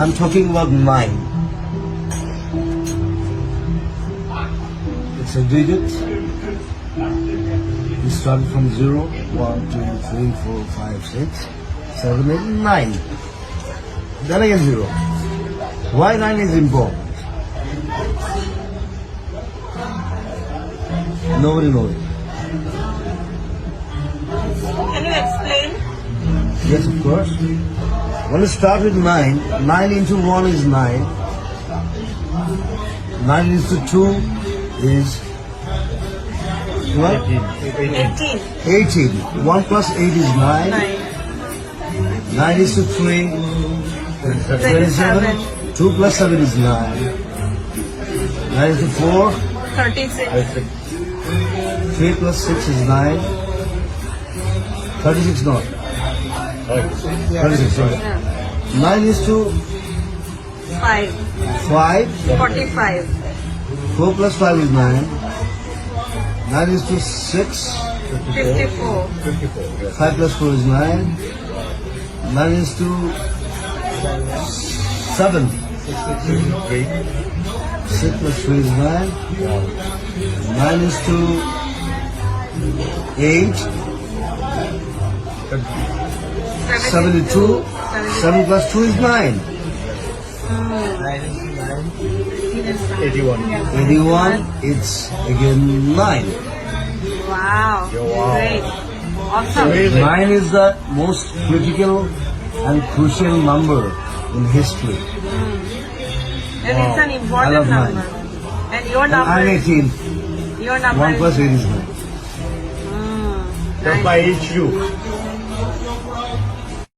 I'm talking about 9. It's a digit. We started from 0, 1, 2, 3, 4, 5, 6, 7, 8, 9. Then again 0. Why 9 is important? Nobody knows it. Can you explain? Yes, of course. When you start with 9, 9 into 1 is 9. 9 into 2 is what? 18. 18. 1 plus 8 is 9. 9 is to 3. 27. 2 plus 7 is 9. 9 is to 4. 36. 3 plus 6 is 9. 36 not. 36, sorry. 9 is to 5. 5. 45. 4 plus 5 is 9. 9 is to 6. 54. 5 plus 4 is 9. 9 is to 7. 6 plus 3 is 9. 9 is to 8. 72. 7 plus 2 is 9. 81. It's again 9. Wow. Great. Awesome. 9 is the most critical and crucial number in history. And it's an I important love number. nine. And your I'm number, 18. your number 1 plus 8 is 9. Mm, Just nice. by each you.